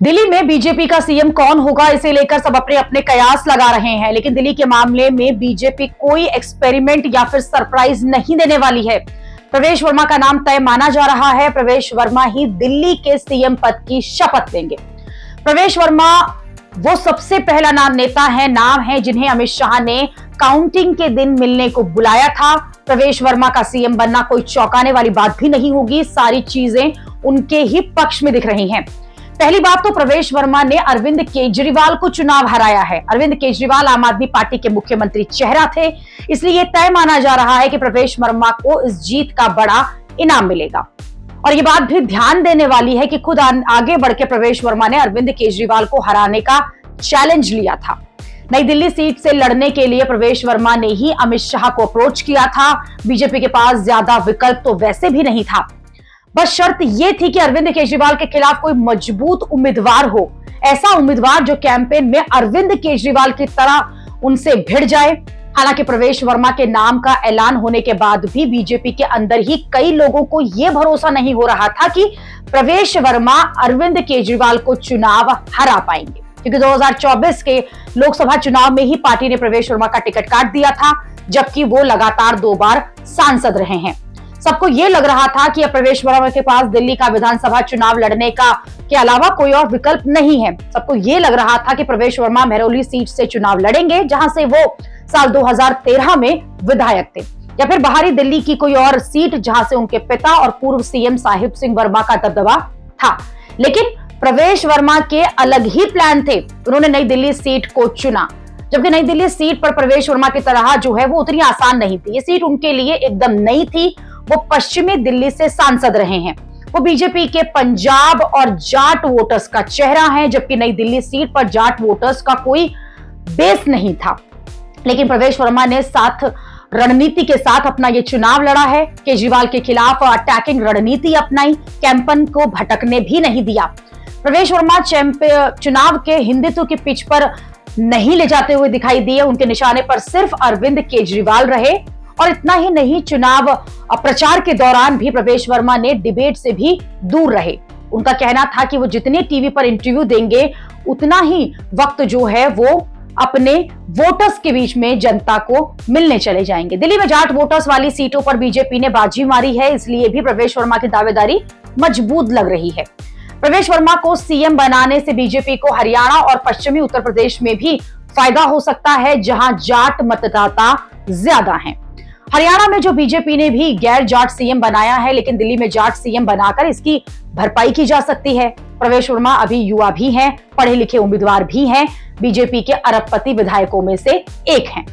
दिल्ली में बीजेपी का सीएम कौन होगा, इसे लेकर सब अपने अपने कयास लगा रहे हैं। लेकिन दिल्ली के मामले में बीजेपी कोई एक्सपेरिमेंट या फिर सरप्राइज नहीं देने वाली है। प्रवेश वर्मा का नाम तय माना जा रहा है। प्रवेश वर्मा ही दिल्ली के सीएम पद की शपथ लेंगे। प्रवेश वर्मा वो सबसे पहला नाम है जिन्हें अमित शाह ने काउंटिंग के दिन मिलने को बुलाया था। प्रवेश वर्मा का सीएम बनना कोई चौंकाने वाली बात भी नहीं होगी। सारी चीजें उनके ही पक्ष में दिख रही हैं। पहली बात तो प्रवेश वर्मा ने अरविंद केजरीवाल को चुनाव हराया है। अरविंद केजरीवाल आम आदमी पार्टी के मुख्यमंत्री चेहरा थे, इसलिए यह तय माना जा रहा है कि प्रवेश वर्मा को इस जीत का बड़ा इनाम मिलेगा। और ये बात भी ध्यान देने वाली है कि खुद आगे बढ़ के प्रवेश वर्मा ने अरविंद केजरीवाल को हराने का चैलेंज लिया था। नई दिल्ली सीट से लड़ने के लिए प्रवेश वर्मा ने ही अमित शाह को अप्रोच किया था। बीजेपी के पास ज्यादा विकल्प तो वैसे भी नहीं था, बस शर्त यह थी कि अरविंद केजरीवाल के खिलाफ कोई मजबूत उम्मीदवार हो, ऐसा उम्मीदवार जो कैंपेन में अरविंद केजरीवाल की तरह उनसे भिड़ जाए। हालांकि प्रवेश वर्मा के नाम का ऐलान होने के बाद भी बीजेपी के अंदर ही कई लोगों को यह भरोसा नहीं हो रहा था कि प्रवेश वर्मा अरविंद केजरीवाल को चुनाव हरा पाएंगे, क्योंकि 2024 के लोकसभा चुनाव में ही पार्टी ने प्रवेश वर्मा का टिकट काट दिया था, जबकि वो लगातार 2 बार सांसद रहे हैं। सबको ये लग रहा था कि अब प्रवेश वर्मा के पास दिल्ली का विधानसभा चुनाव लड़ने का के अलावा कोई और विकल्प नहीं है। सबको ये लग रहा था कि प्रवेश वर्मा महरौली सीट से चुनाव लड़ेंगे, जहां से वो साल 2013 में विधायक थे, या फिर बाहरी दिल्ली की कोई और सीट जहां से उनके पिता और पूर्व सीएम साहिब सिंह वर्मा का दबदबा था। लेकिन प्रवेश वर्मा के अलग ही प्लान थे। उन्होंने नई दिल्ली सीट को चुना, जबकि नई दिल्ली सीट पर प्रवेश वर्मा की तरह जो है वो उतनी आसान नहीं थी। ये सीट उनके लिए एकदम नई थी। वो पश्चिमी दिल्ली से सांसद रहे हैं। वो बीजेपी के पंजाब और जाट वोटर्स का चेहरा है, जबकि नई दिल्ली सीट पर जाट वोटर्स का कोई बेस नहीं था। लेकिन प्रवेश वर्मा ने साथ रणनीति के साथ अपना ये चुनाव लड़ा है। केजरीवाल के खिलाफ अटैकिंग रणनीति अपनाई, कैंपेन को भटकने भी नहीं दिया। प्रवेश वर्मा चुनाव के हिंदुत्व की पिच पर नहीं ले जाते हुए दिखाई दिए। उनके निशाने पर सिर्फ अरविंद केजरीवाल रहे। और इतना ही नहीं, चुनाव प्रचार के दौरान भी प्रवेश वर्मा ने डिबेट से भी दूर रहे। उनका कहना था कि वो जितने टीवी पर इंटरव्यू देंगे, उतना ही वक्त जो है वो अपने वोटर्स के बीच में जनता को मिलने चले जाएंगे। दिल्ली में जाट वोटर्स वाली सीटों पर बीजेपी ने बाजी मारी है, इसलिए भी प्रवेश वर्मा की दावेदारी मजबूत लग रही है। प्रवेश वर्मा को सीएम बनाने से बीजेपी को हरियाणा और पश्चिमी उत्तर प्रदेश में भी फायदा हो सकता है, जहां जाट मतदाता ज्यादा हैं। हरियाणा में जो बीजेपी ने भी गैर जाट सीएम बनाया है, लेकिन दिल्ली में जाट सीएम बनाकर इसकी भरपाई की जा सकती है। प्रवेश वर्मा अभी युवा भी हैं, पढ़े लिखे उम्मीदवार भी हैं, बीजेपी के अरबपति विधायकों में से एक हैं।